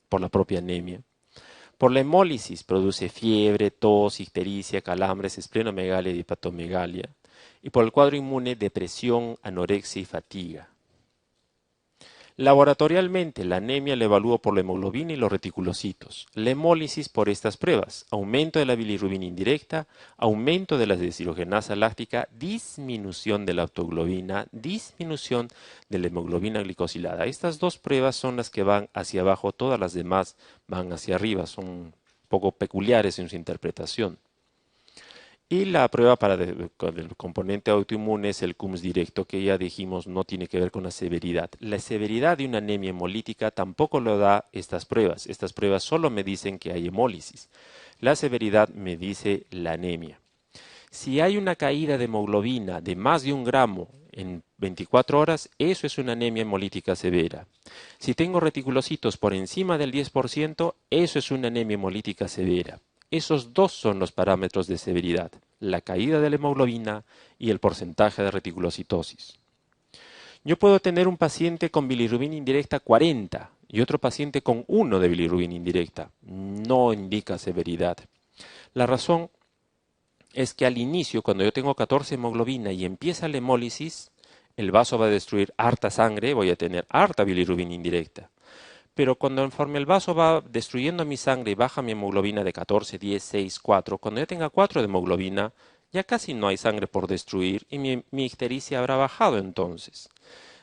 [SPEAKER 1] por la propia anemia. Por la hemólisis produce fiebre, tos, ictericia, calambres, esplenomegalia y hepatomegalia. Y por el cuadro inmune, depresión, anorexia y fatiga. Laboratorialmente, la anemia la evalúo por la hemoglobina y los reticulocitos. La hemólisis por estas pruebas: aumento de la bilirrubina indirecta, aumento de la deshidrogenasa láctica, disminución de la autoglobina, disminución de la hemoglobina glicosilada. Estas dos pruebas son las que van hacia abajo, todas las demás van hacia arriba, son un poco peculiares en su interpretación. Y la prueba con el componente autoinmune es el CUMS directo, que ya dijimos no tiene que ver con la severidad. La severidad de una anemia hemolítica tampoco lo da estas pruebas. Estas pruebas solo me dicen que hay hemólisis. La severidad me dice la anemia. Si hay una caída de hemoglobina de más de 1 gramo en 24 horas, eso es una anemia hemolítica severa. Si tengo reticulocitos por encima del 10%, eso es una anemia hemolítica severa. Esos dos son los parámetros de severidad: la caída de la hemoglobina y el porcentaje de reticulocitosis. Yo puedo tener un paciente con bilirrubina indirecta 40 y otro paciente con 1 de bilirrubina indirecta. No indica severidad. La razón es que al inicio, cuando yo tengo 14 hemoglobina y empieza la hemólisis, el vaso va a destruir harta sangre, voy a tener harta bilirrubina indirecta. Pero conforme el vaso va destruyendo mi sangre y baja mi hemoglobina de 14, 10, 6, 4, cuando yo tenga 4 de hemoglobina, ya casi no hay sangre por destruir y mi ictericia habrá bajado entonces.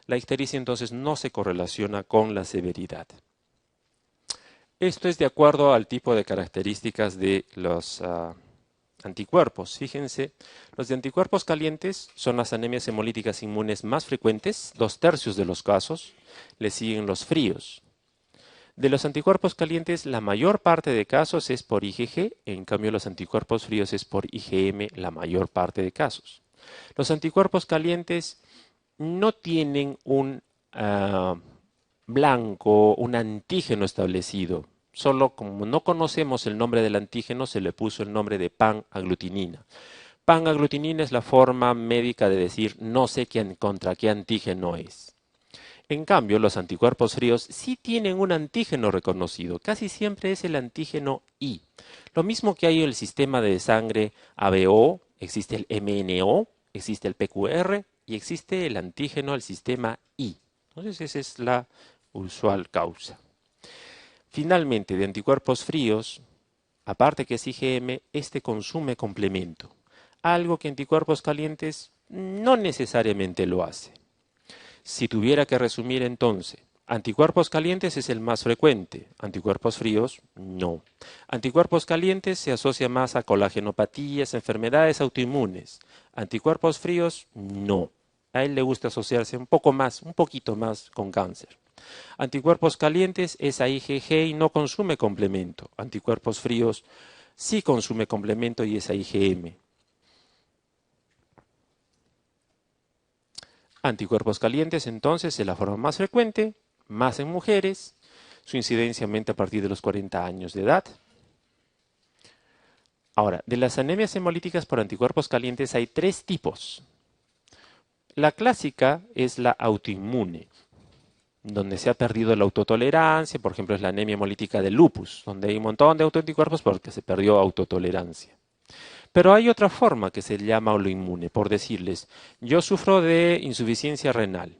[SPEAKER 1] La ictericia entonces no se correlaciona con la severidad. Esto es de acuerdo al tipo de características de los anticuerpos. Fíjense, los de anticuerpos calientes son las anemias hemolíticas inmunes más frecuentes, 2/3 de los casos. Le siguen los fríos. De los anticuerpos calientes, la mayor parte de casos es por IgG, en cambio los anticuerpos fríos es por IgM la mayor parte de casos. Los anticuerpos calientes no tienen un blanco, un antígeno establecido. Solo como no conocemos el nombre del antígeno, se le puso el nombre de pan-aglutinina. Pan-aglutinina es la forma médica de decir no sé contra qué antígeno es. En cambio, los anticuerpos fríos sí tienen un antígeno reconocido, casi siempre es el antígeno I. Lo mismo que hay en el sistema de sangre ABO, existe el MNO, existe el PQR y existe el antígeno del sistema I. Entonces esa es la usual causa. Finalmente, de anticuerpos fríos, aparte que es IgM, este consume complemento, algo que anticuerpos calientes no necesariamente lo hace. Si tuviera que resumir entonces, anticuerpos calientes es el más frecuente, anticuerpos fríos no. Anticuerpos calientes se asocia más a colagenopatías, enfermedades autoinmunes. Anticuerpos fríos no. A él le gusta asociarse un poquito más con cáncer. Anticuerpos calientes es a IgG y no consume complemento. Anticuerpos fríos sí consume complemento y es a IgM. Anticuerpos calientes entonces es la forma más frecuente, más en mujeres, su incidencia aumenta a partir de los 40 años de edad. Ahora, de las anemias hemolíticas por anticuerpos calientes hay 3 tipos. La clásica es la autoinmune, donde se ha perdido la autotolerancia, por ejemplo es la anemia hemolítica del lupus, donde hay un montón de autoanticuerpos porque se perdió autotolerancia. Pero hay otra forma que se llama autoinmune, por decirles, yo sufro de insuficiencia renal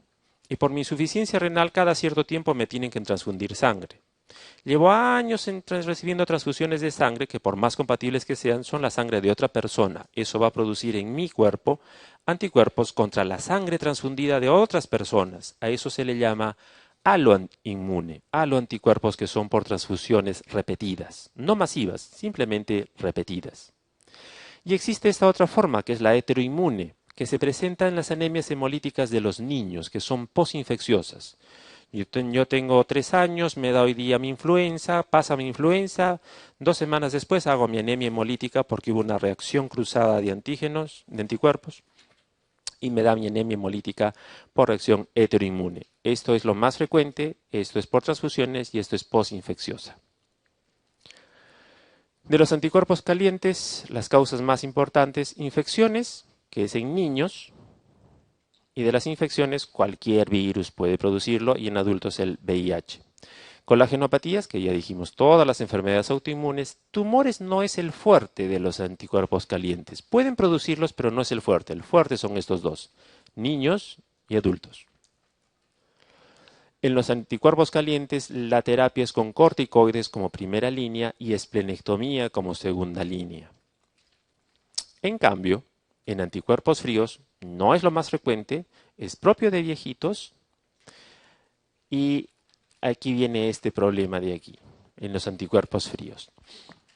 [SPEAKER 1] Y por mi insuficiencia renal cada cierto tiempo me tienen que transfundir sangre. Llevo años recibiendo transfusiones de sangre que por más compatibles que sean son la sangre de otra persona. Eso va a producir en mi cuerpo anticuerpos contra la sangre transfundida de otras personas. A eso se le llama aloinmune, aloanticuerpos que son por transfusiones repetidas, no masivas, simplemente repetidas. Y existe esta otra forma que es la heteroinmune, que se presenta en las anemias hemolíticas de los niños, que son posinfecciosas. Yo tengo 3 años, me da hoy día mi influenza, pasa mi influenza, 2 semanas después hago mi anemia hemolítica porque hubo una reacción cruzada de antígenos, de anticuerpos, y me da mi anemia hemolítica por reacción heteroinmune. Esto es lo más frecuente, esto es por transfusiones y esto es posinfecciosa. De los anticuerpos calientes, las causas más importantes, infecciones, que es en niños, y de las infecciones, cualquier virus puede producirlo y en adultos el VIH. Colagenopatías, que ya dijimos, todas las enfermedades autoinmunes. Tumores no es el fuerte de los anticuerpos calientes. Pueden producirlos, pero no es el fuerte. El fuerte son estos dos, niños y adultos. En los anticuerpos calientes, la terapia es con corticoides como primera línea y esplenectomía como segunda línea. En cambio, en anticuerpos fríos no es lo más frecuente, es propio de viejitos y aquí viene este problema de aquí, en los anticuerpos fríos.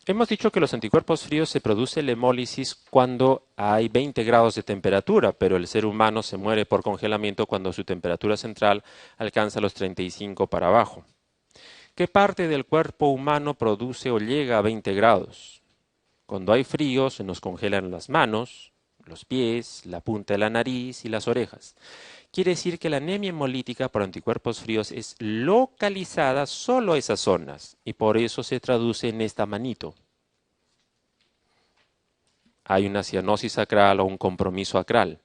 [SPEAKER 1] Hemos dicho que los anticuerpos fríos se produce la hemólisis cuando hay 20 grados de temperatura, pero el ser humano se muere por congelamiento cuando su temperatura central alcanza los 35 para abajo. ¿Qué parte del cuerpo humano produce o llega a 20 grados? Cuando hay frío se nos congelan las manos, los pies, la punta de la nariz y las orejas. Quiere decir que la anemia hemolítica por anticuerpos fríos es localizada solo a esas zonas y por eso se traduce en esta manito. Hay una cianosis acral o un compromiso acral.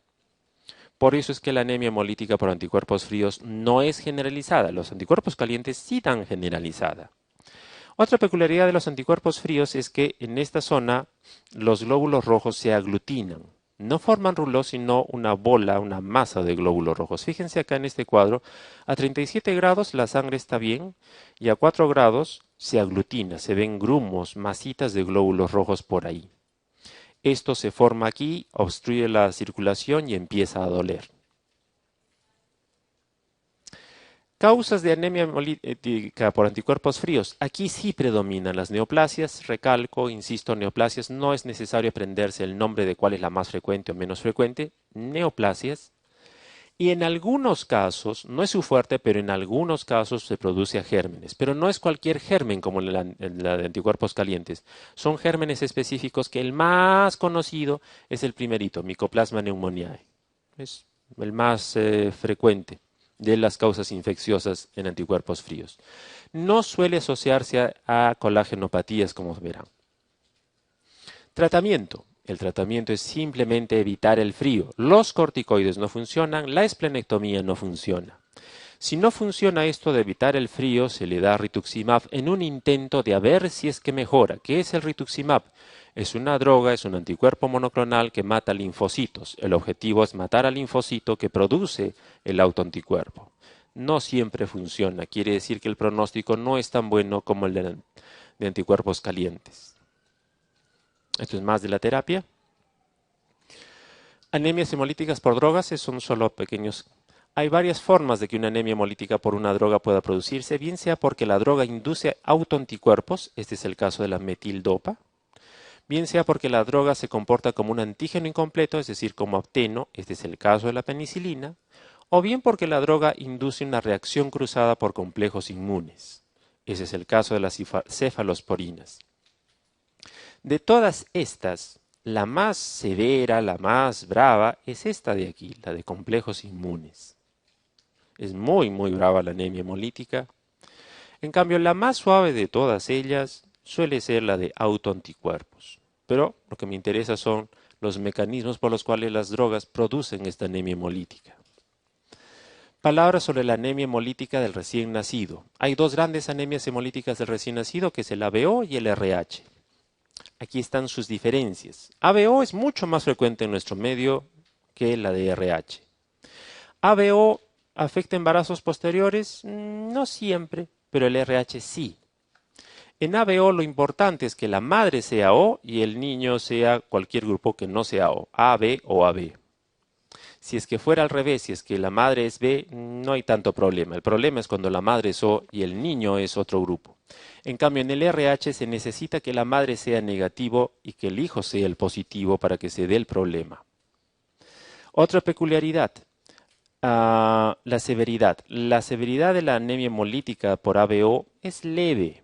[SPEAKER 1] Por eso es que la anemia hemolítica por anticuerpos fríos no es generalizada. Los anticuerpos calientes sí dan generalizada. Otra peculiaridad de los anticuerpos fríos es que en esta zona los glóbulos rojos se aglutinan. No forman rulos, sino una bola, una masa de glóbulos rojos. Fíjense acá en este cuadro, a 37 grados la sangre está bien y a 4 grados se aglutina, se ven grumos, masitas de glóbulos rojos por ahí. Esto se forma aquí, obstruye la circulación y empieza a doler. Causas de anemia hemolítica por anticuerpos fríos. Aquí sí predominan las neoplasias. Recalco, insisto, neoplasias. No es necesario aprenderse el nombre de cuál es la más frecuente o menos frecuente. Neoplasias. Y en algunos casos, no es su fuerte, pero en algunos casos se produce a gérmenes. Pero no es cualquier germen como la de anticuerpos calientes. Son gérmenes específicos que el más conocido es el primerito, Mycoplasma pneumoniae. Es el más frecuente de las causas infecciosas en anticuerpos fríos. No suele asociarse a colagenopatías, como verán. Tratamiento. El tratamiento es simplemente evitar el frío. Los corticoides no funcionan, la esplenectomía no funciona. Si no funciona esto de evitar el frío, se le da rituximab en un intento de a ver si es que mejora. ¿Qué es el rituximab? Es una droga, es un anticuerpo monoclonal que mata linfocitos. El objetivo es matar al linfocito que produce el autoanticuerpo. No siempre funciona, quiere decir que el pronóstico no es tan bueno como el de anticuerpos calientes. Esto es más de la terapia. Anemias hemolíticas por drogas son solo pequeños. Hay varias formas de que una anemia hemolítica por una droga pueda producirse, bien sea porque la droga induce autoanticuerpos, este es el caso de la metildopa, bien sea porque la droga se comporta como un antígeno incompleto, es decir, como apteno, este es el caso de la penicilina, o bien porque la droga induce una reacción cruzada por complejos inmunes, ese es el caso de las cefalosporinas. De todas estas, la más severa, la más brava, es esta de aquí, la de complejos inmunes. Es muy, muy brava la anemia hemolítica. En cambio, la más suave de todas ellas suele ser la de autoanticuerpos. Pero lo que me interesa son los mecanismos por los cuales las drogas producen esta anemia hemolítica. Palabras sobre la anemia hemolítica del recién nacido. Hay dos grandes anemias hemolíticas del recién nacido, que es el ABO y el RH. Aquí están sus diferencias. ABO es mucho más frecuente en nuestro medio que la de RH. ABO ¿Afecta embarazos posteriores? No siempre, pero el RH sí. En ABO lo importante es que la madre sea O y el niño sea cualquier grupo que no sea O, AB o AB. Si es que fuera al revés, si es que la madre es B, no hay tanto problema. El problema es cuando la madre es O y el niño es otro grupo. En cambio, en el RH se necesita que la madre sea negativo y que el hijo sea el positivo para que se dé el problema. Otra peculiaridad, la severidad. La severidad de la anemia hemolítica por ABO es leve.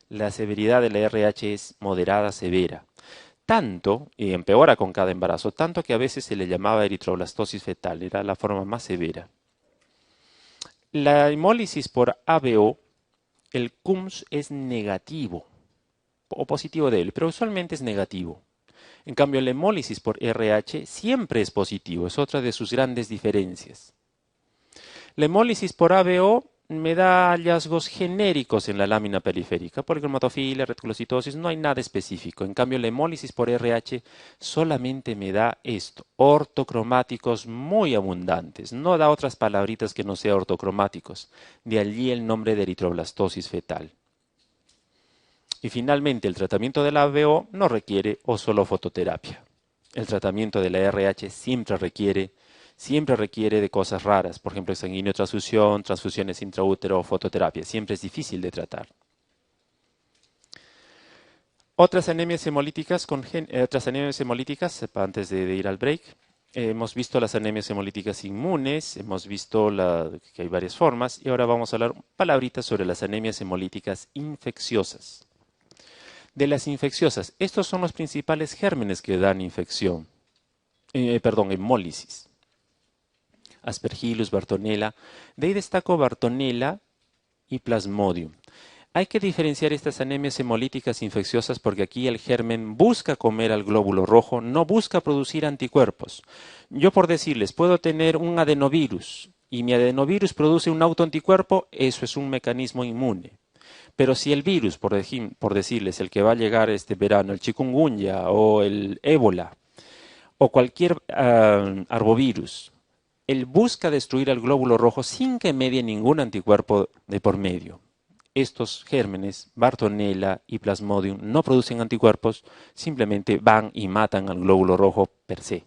[SPEAKER 1] La severidad de la RH es moderada severa. Tanto, y empeora con cada embarazo, tanto que a veces se le llamaba eritroblastosis fetal, era la forma más severa. La hemólisis por ABO, el CUMS es negativo, o positivo de él, pero usualmente es negativo. En cambio, la hemólisis por RH siempre es positivo, es otra de sus grandes diferencias. La hemólisis por ABO me da hallazgos genéricos en la lámina periférica, policromatofilia, reticulocitosis, no hay nada específico. En cambio, la hemólisis por RH solamente me da esto, ortocromáticos muy abundantes, no da otras palabritas que no sea ortocromáticos. De allí el nombre de eritroblastosis fetal. Y finalmente, el tratamiento de la ABO no requiere o solo fototerapia. El tratamiento de la RH siempre requiere de cosas raras, por ejemplo, sanguíneo-transfusión, transfusiones intraútero, fototerapia. Siempre es difícil de tratar. Otras anemias hemolíticas, antes de ir al break. Hemos visto las anemias hemolíticas inmunes, hemos visto que hay varias formas, y ahora vamos a hablar palabritas sobre las anemias hemolíticas infecciosas. De las infecciosas, estos son los principales gérmenes que dan hemólisis. Aspergillus, Bartonella. De ahí destaco Bartonella y Plasmodium. Hay que diferenciar estas anemias hemolíticas infecciosas porque aquí el germen busca comer al glóbulo rojo, no busca producir anticuerpos. Yo por decirles, puedo tener un adenovirus y mi adenovirus produce un autoanticuerpo, eso es un mecanismo inmune. Pero si el virus, por decirles, el que va a llegar este verano, el chikungunya o el ébola o cualquier arbovirus, él busca destruir al glóbulo rojo sin que medie ningún anticuerpo de por medio. Estos gérmenes, Bartonella y Plasmodium, no producen anticuerpos, simplemente van y matan al glóbulo rojo per se.